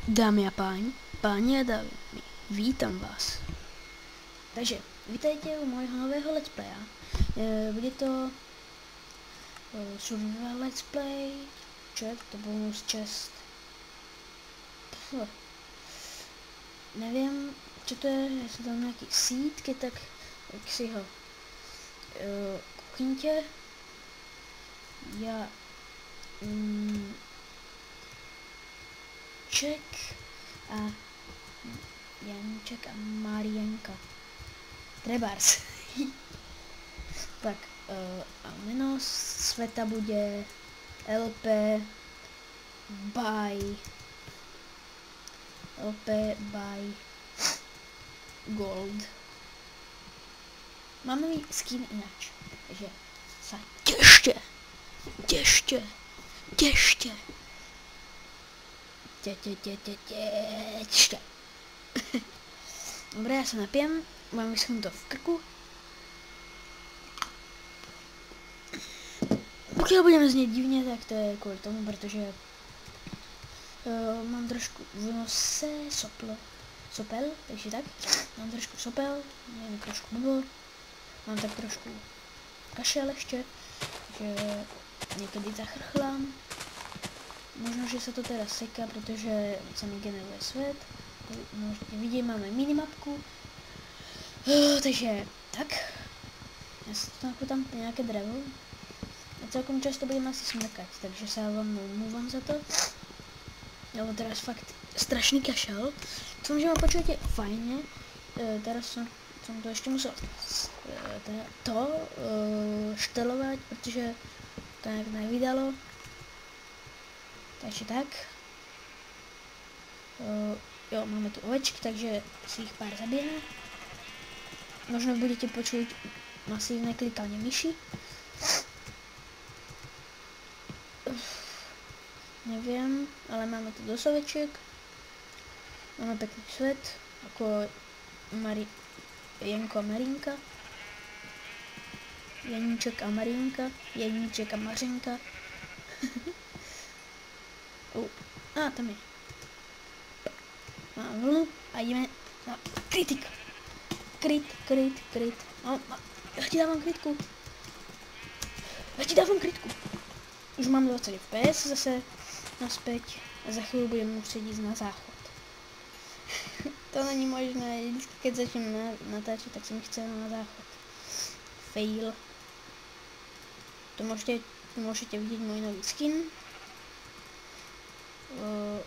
Dámy a páni a dámy, vítám vás. Takže, vítejte u mojho nového let's playa. Bude to survival let's play, to bonus čest. Nevím, co to je, jestli tam nějaký sítky, tak jak si ho kuchyňtě. Já Ček a Janček a Marianka. Trebárs. Tak, a jméno světa bude LP by Gold. Máme mít skin ináč, takže se těšte. Dobré, já se napijem, mám vyschnout to v krku. Pokud budeme znít divně, tak to je kvůli tomu, protože mám trošku v nose sopel, takže tak. Mám trošku sopel, mám trošku blbl, mám tak trošku kašel ještě, že někdy zachrchlám. Možná, že se to teda seká, protože se mi generuje svět. Možná vidím, máme minimapku. Takže tak. Já si to tam nějaké dřevo. A celkom často budeme asi smrkat, takže se vám omlouvám za to. Nebo teraz fakt strašný kašel. Co můžeme počít je fajně. Teraz jsem to ještě musel štelovat, protože to nějak nevydalo. Takže tak. Jo, máme tu ovečky, takže si jich pár zabijeme. Možná budete počuť masívne klikání myši. Nevím, ale máme tu dost oveček. Máme pěkný svět, jako Janko a Marinka. Janíček a Marinka. Janíček a Mařenka. Tam je. Mám vlnu a jdeme na kritik. Krit. Já ti dávám kritku. Už mám 20 FPS zase naspäť a za chvíli budeme muset jít na záchod. To není možné, vždycky keď začnem natáčet, tak jsem chtěl na záchod. Fail. To můžete vidět můj nový skin.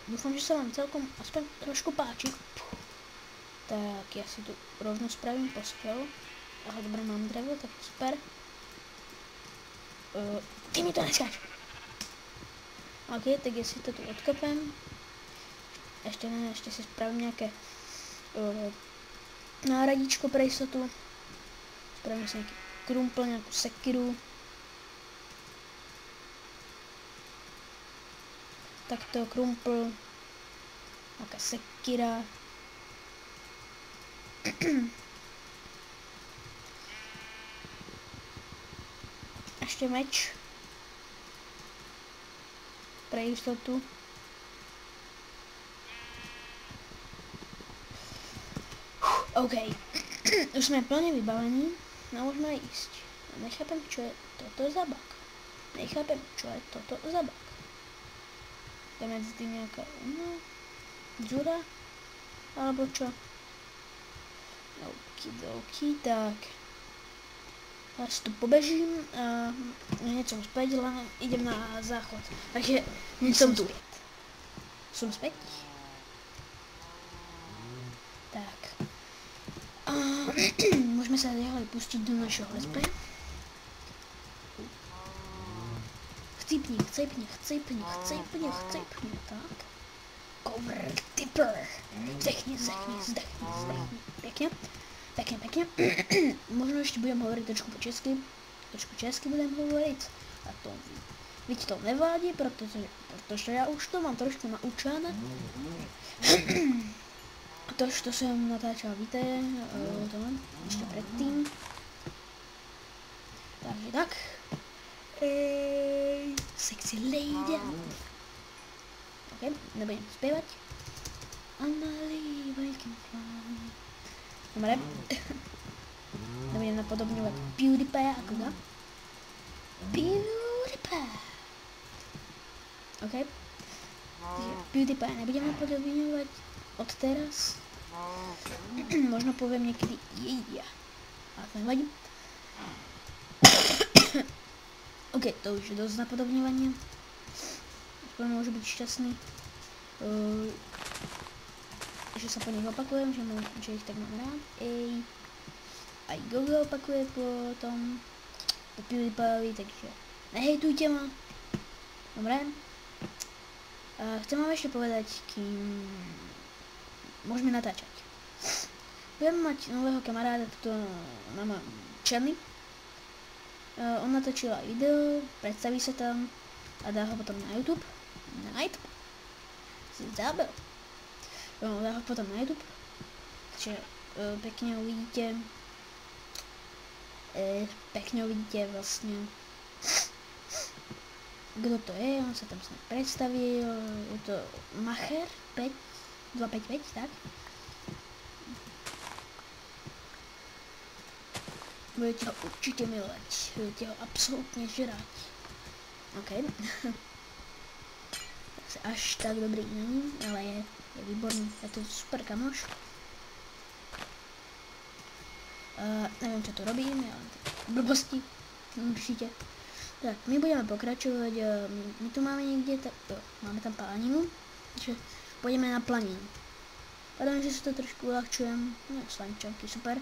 Doufám, že se vám celkom aspoň trošku páči. Tak já si tu rovnou spravím postel. Aha, dobré, mám dřevo, tak super. Ty mi to neskáč. Ok, tak já si to tu odkopem. Ještě ne, ještě si spravím nějaké náradíčko pro jistotu. Spravím si nějaký krumpl, nějakou sekiru. Tak to krumpl, nějaká sekira. Ještě meč. Pro jistotu. OK. Už jsme plně vybavení. No můžeme jíst. Nechápem, čo je toto za bug. Je mezi tím nějaká dzura, alebo čo? Okidoki, tak. Já si tu pobežím a něco zpět, idem na záchod. Takže jsem tu. Jsem zpět. Tak. Můžeme se ďalej pustit do našeho let's play. Chcípni, tak. Cover tipper. Zdechni. Pěkně. Možná ještě budeme hovorit trošku po česky. Trošku česky budeme hovorit. A to víc to nevádí, protože já už to mám trošku naučené. To jsem natáčel, víte, tohle, ještě předtím. Takže tak. Sexy lady. Ok, nebudem zpěvat. Dobre. Nebudem napodobňovat PewDiePie a koga? PewDiePie. OK. Takže PewDiePie nebudeme napodobňovat od teraz. Možno poviem niekedy jedia. Ale to nevadí. OK, to už je dosť napodobňovania. Aspoň môžu byť šťastný. Že sa po nich opakujem, že ich tak mám rád. Aj Gogo opakuje po PewDiePieovi, takže nehejtujte ma. Dobre. Chcem vám ešte povedať, kým môžeme natáčať. Budeme mať nového kamaráda tuto na mojom channeli. On natočil aj video, predstaví sa tam a dá ho potom na YouTube. Si zábel. Dá ho potom na YouTube. Takže pekne uvidíte. Vlastne kto to je, on sa tam snad predstavil, je to Macher 255, tak? Budete ho určite milovať, budete ho absolútne žrať. OK. Až tak dobrý není, ale je výborný, je to super kamoš. Neviem, čo tu robím, ja len blbosti, určite. Tak, my budeme pokračovať, my tu máme niekde, máme tam planinu, takže pôjdeme na planinu. Pardon, že si to trošku uľahčujem, no slamčanky, super.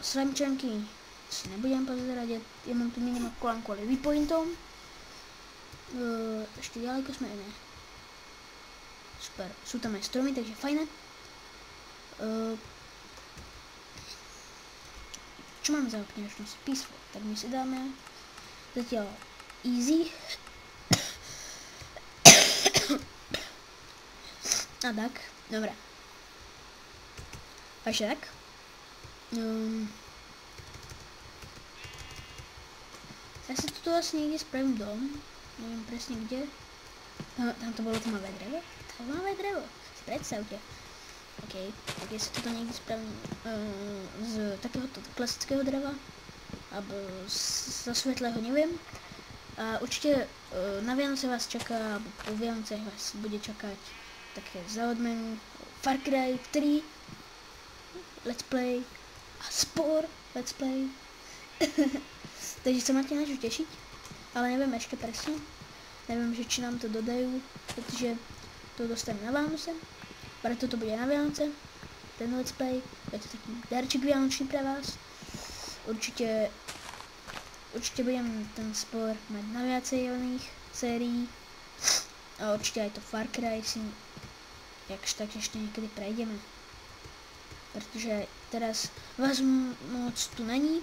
Slamčanky si nebudem pozerať, ja mám tu minimum kolem kvôli waypointom. Ešte ďaleko sme, ne. Super, sú tam aj stromy, takže fajné. Čo máme za okňačnosť? Peaceful, tak my si dáme zatiaľ easy. A tak, dobré. Takže tak. Ja si tuto asi niekde spravím dom. Neviem presne kde. Tam to bolo tmavé drevo. Tmavé drevo, si predstavte. OK, tak ja si tuto niekde spravím z takéhoto klasického dreva. Alebo zo svetlého, neviem. A určite na Vianoce vás čaká, alebo po Vianoce vás bude čakať také za odmenu Far Cry 3 Let's Play a Spore Let's Play. Takže sa máte na čo tešiť, ale neviem ešte presne. Neviem, že či nám to dodajú, pretože to dostanem na Vánoce. Preto to bude na Vianoce, ten Let's Play. Je to taký darček vianočný pre vás. Určite budem ten Spore mať na viacej oných sérií. A určite aj to Far Cry si jakž tak ešte niekedy prejdeme. Pretože teraz vás moc tu není.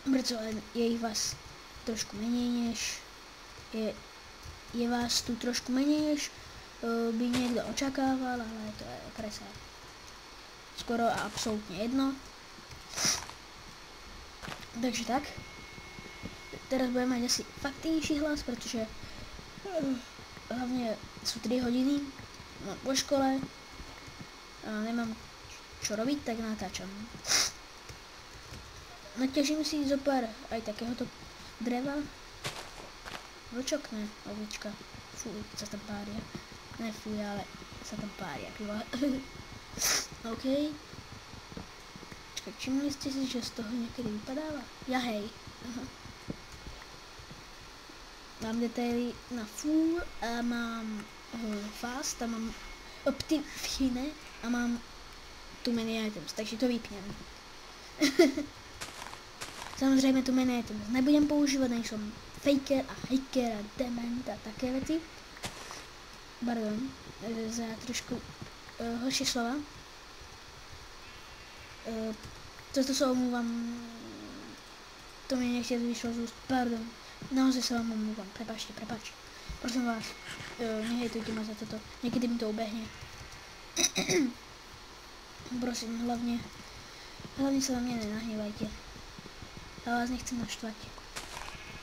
Preto je ich vás trošku menej než je vás tu trošku menej než by niekto očakával, ale to je presa skoro a absolútne jedno. Takže tak. Teraz budem mať asi faktívnejší hlas, pretože hlavne sú 3 hodiny po škole a nemám čo robiť, tak natáčam. Naťažím si zopár aj takéhoto dreva. Vlčok, ne, ovička. Fuj, sa tam pária. Ne fuj, ale sa tam pária, piva. OK. Čakaj, všimli ste si, že z toho niekedy vypadáva? Ja hej. Mám detaily na full a mám fast a mám optifine a mám tu many items, takže to vypnem. Samozrejme tu many items nebudem používať, nejsem faker a hacker a dement a také veci. Pardon, za trošku horšie slova. Toto sa omlúvam, to mi nechce vyšlo z úst, pardon. Naozaj sa vám omlúvam, prepáčte. Prosím vás, nehejtujte ma za toto, niekedy mi to ubehne. Prosím, hlavne sa na mňa nenahnevajte. Ja vás nechcem naštvať.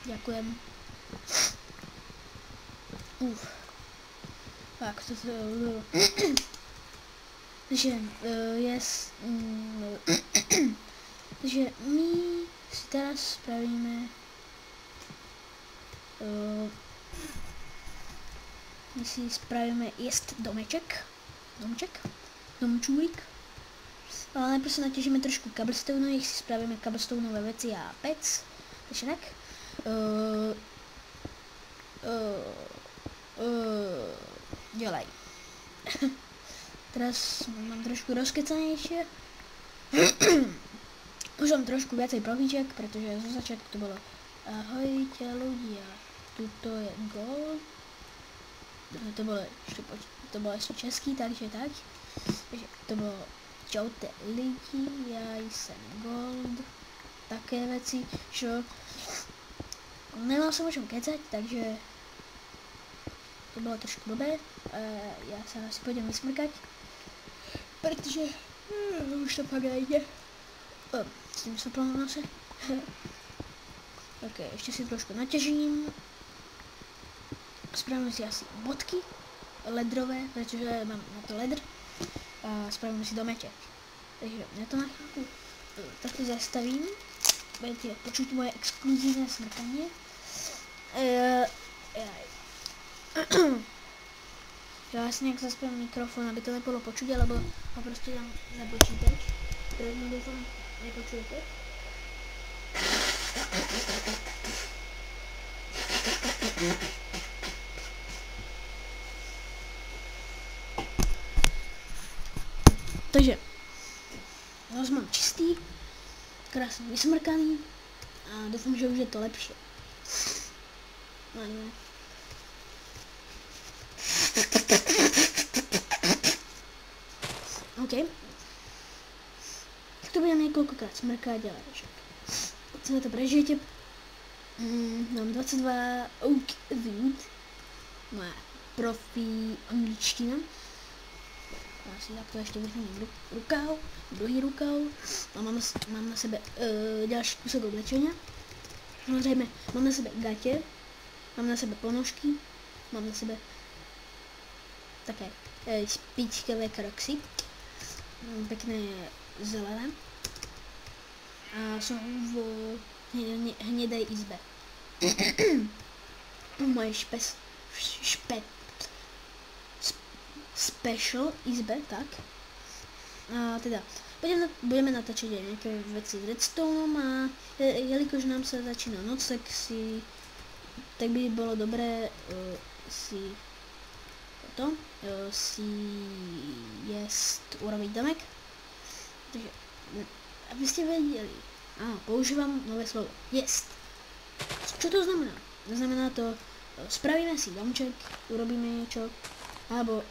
Ďakujem. Tak, toto Takže takže my si teraz spravíme jest domeček, domčůlík. Ale najprv se natěžíme trošku cobblestone, jak si spravíme cobblestoneové věci a pec, takže tak. Dělej. Teraz mám trošku rozkecanější. Už mám trošku viacej prohlížek, protože zo začátku to bylo ahojte ľudia, tuto je gold. To bylo ještě český, takže tak. Takže to bylo čaute lidi, já jsem gold. Také věci, že nemám se o čem kecat, takže to bylo trošku blbé. Já se asi půjdem vysmrkať, protože už to pak nejde. S tím se plnou nose. Ok, ještě si trošku natěžím. Spravíme si asi bodky ledrové, protože mám na to ledr. A spravíme si domeček. Takže já to na chvíli takto zastavím. Budete počuť moje exkluzivní smrkanie. Já si nějak zaspím mikrofon, aby to nebylo počuť, alebo ho prostě dám na počítač. První doufám nepočujete. Takže nás mám čistý, krásně vysmrkaný a doufám, že už je to lepší. No, ne. OK. Tak to budeme několikrát smrkat, ale celé to prežijete. Mám 22 oak wood. Moje profi angličtina. Já si takto ještě vrchním rukav, druhý rukav. A mám na sebe další kusek oblečení. Samozřejmě mám na sebe gatě, mám na sebe ponožky, mám na sebe také špičkové kroxy. Pěkné zelené. A jsou v hnědé izbe. Moje special izbe, tak. A teda, budeme natáčet nějaké věci s redstoneom a jelikož nám se začíná noc, tak by bylo dobré si urobiť domek. Takže, abyste věděli, používám nové slovo, jest. Co to znamená? Znamená to, spravíme si domček, urobíme něco, alebo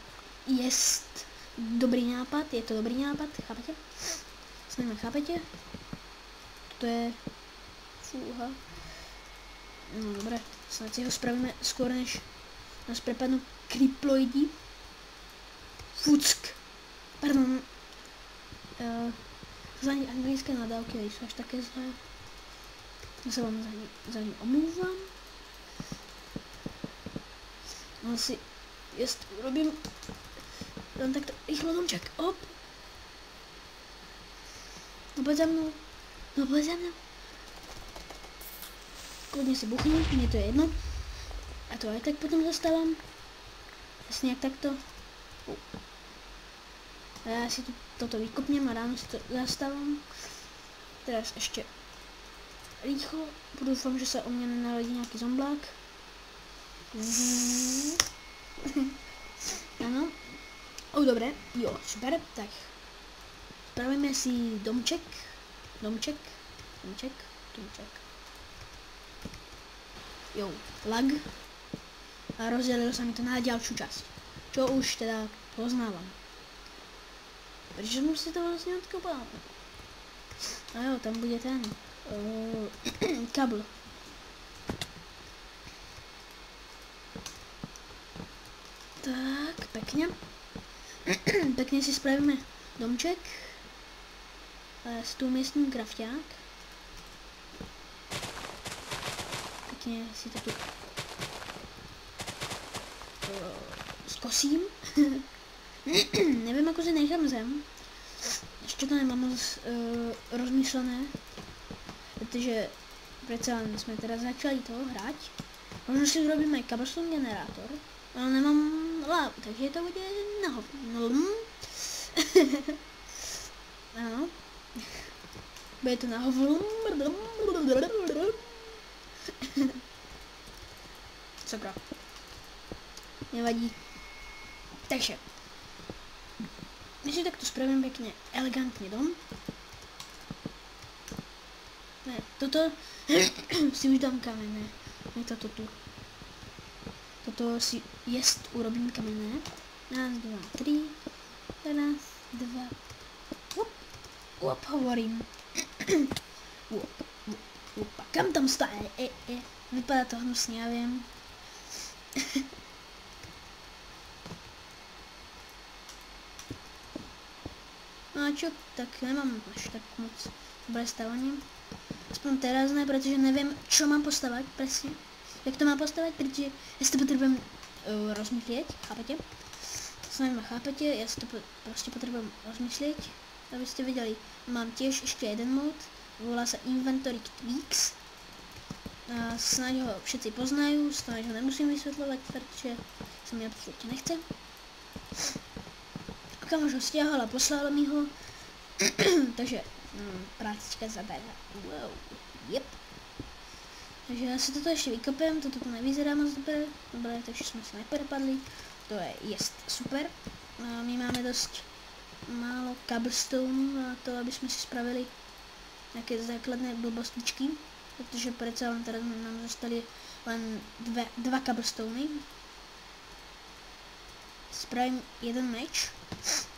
jest dobrý nápad, je to dobrý nápad, chápete? Snadno chápete? To je fúha. No dobré, snad si ho spravíme skôr, než nás prepadnú kriploidi. Fuck. Pardon. Za anglické nadávky nejsou až také zlé. Já se vám za ní omlouvám. No si jest urobím. Dám takto rychlo domček. Op. No pojď za mnou. No pojď za mnou. Klidně si buchni, mně to je jedno. A to aj tak potom zastávám. Asi nějak takto. A já si toto vykopněm a ráno si to zastávám. Teraz ještě rychlo. Doufám, že se o mě nenarodí nějaký zomblák. Ano. Dobré, jo, super, tak. Spravíme si domček. Jo, lag. A rozdělilo se mi to na ďalšiu časť. Čo už teda poznávam. Protože jsem si to vlastně odkopal. A jo, tam bude ten kabel. Tak, pěkně. Pěkně si spravíme domček. S tou místním krafťák. Pěkně si to tu skosím. Nevím, jako si nechám zem. Ještě to nemám moc rozmyšlené, protože přece jsme teda začali toho hrát. Možná si urobíme cobblestone generátor, ale nemám lávu, takže to bude na hovno. Ano. Bude to na hovno. Sakra. Nevadí. Takže. My si takto spravím pěkně elegantně dom. Ne, toto si už dám kamenné. Ne toto tu. Toto si jest urobím kamenné. 1, 2, 3. 1, 2. Up, hovorím. Up. Kam tam stále? Vypadá to hnusně, já vím. No a čo, tak nemám až tak moc dobré stavení. Aspoň teraz ne, protože nevím, čo mám postavit přesně. Jak to mám postavit, protože já si to potřebuji rozmyslet, chápete? To nevím, chápete, já si to prostě potřebuji rozmyslet, abyste viděli. Mám těž ještě jeden mod, volá se Inventory Tweaks. A snad ho všetci poznají, snad ho nemusím vysvětlovat, protože se mi absolutně nechce. Kamož ho stiahol a poslal mi ho, takže prácička zadará. Wow, yep. Takže já si toto ještě vykopem, toto to nevyzerá moc dobré, takže jsme se nepropadli, to je jest super. A my máme dost málo cobblestone na to, aby jsme si spravili nějaké základné blbostičky, protože přece tady nám zostaly len dva cobblestony. Spravím jeden meč,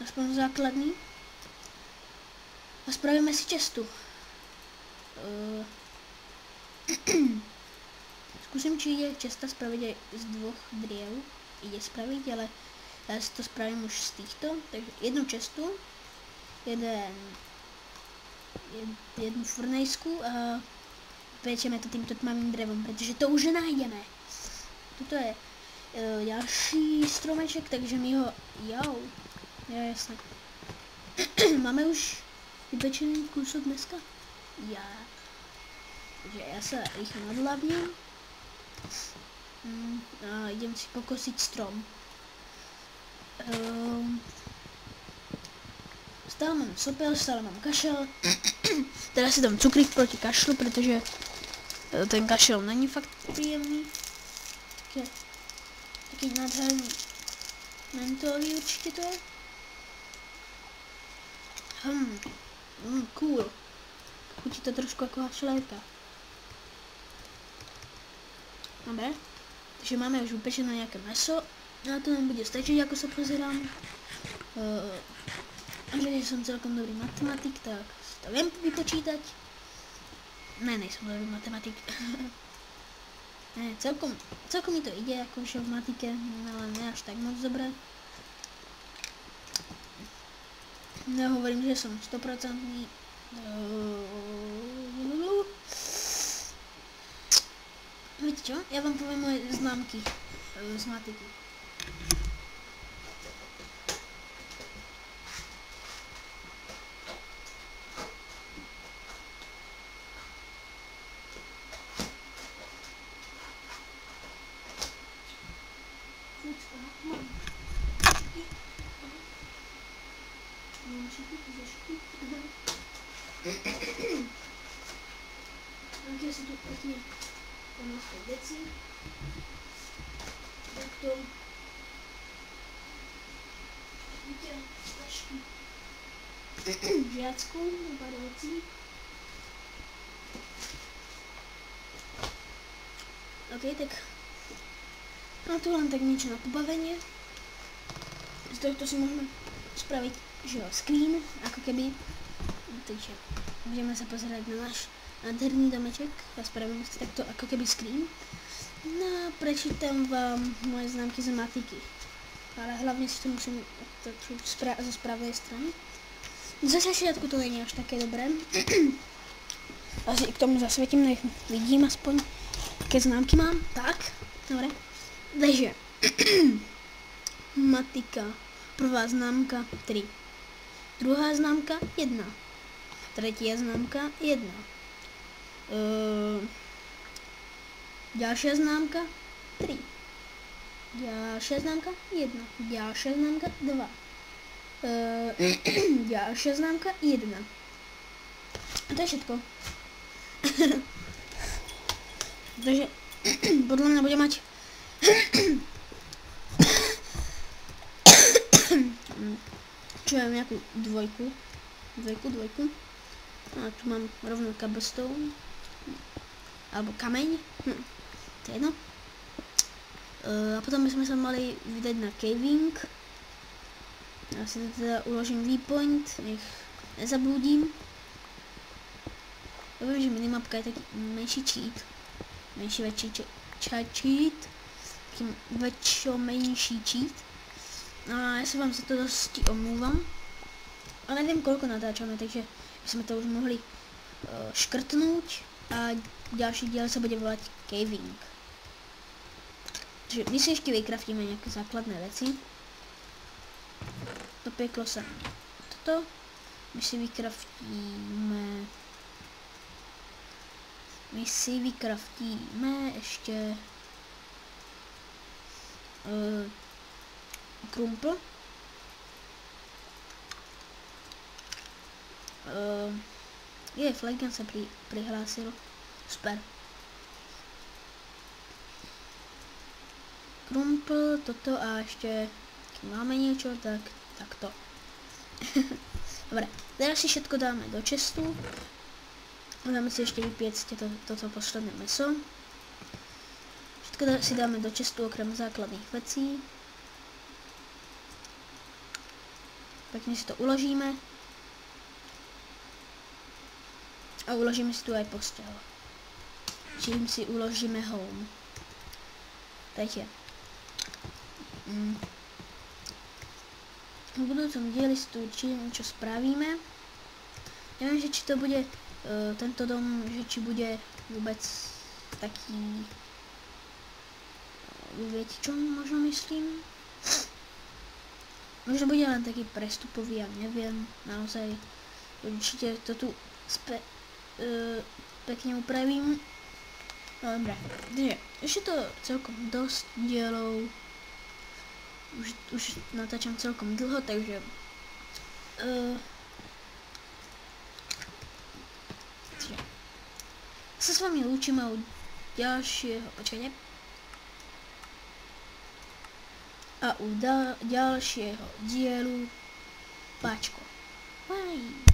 aspoň základný. A spravíme si cestu. Zkusím, či je cesta spravit z 2 dřev. Jde spravit, ale já si to spravím už z těchto. Takže jednu cestu, jednu furnejsku a pečeme to tímto tmavým drevom, protože to už najdeme. Toto je další stromeček, takže my ho, jasně. Máme už vypečený kůsok dneska? Takže já se rychle nadlavním a jdem si pokosit strom. Stále mám sopel, stále mám kašel. Teda si dám cukrík proti kašlu, protože ten kašel není fakt příjemný. Taký nádherný mentolový určitě to je. Cool. Chutí to trošku jako hašléka. Dobré. Takže máme už upečené nějaké maso. A to nám bude stačit, jako se pozerám. Že jsem celkom dobrý matematik, tak to vím vypočítat. Ne, nejsem dobrý matematik. Ne, celkom mi to jde, jako v matike, ale ne až tak moc dobré. Nehovorím, že jsem 100%. Víte čo? Já vám povím moje známky z matiky. Takže si tu pěkně pomůžte věci. Tak to vidíte tašky žáckou, pár věcí. Ok, tak no to len tak niečo na pobavenie. Z tohto si môžeme spraviť, že jo, screen, ako keby. Takže můžeme se pozerať na náš nádherný domeček a spravím si takto ako keby screen. No a prečítam vám moje známky z matiky. Ale hlavně si to musím ze správnej strany. Ze začiatku to není až také dobré. Asi i k tomu zasvětím, nech vidím aspoň, jaké známky mám. Tak, dobré. Takže matika Prvá známka 3. Druhá známka 1. Třetí známka 1. Další známka 3. Další známka 1. Další známka 2. Další známka 1. A to je všetko. Takže podle mě bude mať čo ja nejakú dvojku. A tu mám rovno cobblestone. Alebo kameň. To je jedno. A potom bychom sa mali vydať na caving. Já si teda uložím waypoint, nech nezabludím. Já vím, že minimapka je taky menší cheat. Menší, väčší cheat. Taký menší cheat. A já se vám za to dosti omluvám. A nevím, koľko natáčame, takže bychom to už mohli škrtnout. A další díl se bude volat caving. Takže my si ještě vykraftíme nějaké základné věci. Dopieklo se toto. My si vykraftíme ještě krumpl. Flaggan se přihlásil. Super. Krumpl, toto a ještě máme něco, tak to. Dobre, teraz si všetko dáme do čestu. Dáme si ještě vypiecť toto posledné meso. Všetko si dáme do čestu okrem základných vecí. Pekne si to uložíme. A uložíme si tu aj postel. Čím si uložíme home. Takže. V budoucím díle si tu určitě něco spravíme. Nevím, že či to bude tento dom, že či bude vůbec taký, viete čo možno myslím? Možno bude len taký prestupový, ja neviem, naozaj určite to tu pekne upravím. No dobré, takže ještě to celkom dost dielov. Už natáčam celkom dlho, takže sa s vami lúčime u ďalšieho, počkajte, a u ďalšieho dielu Páčko. Bye.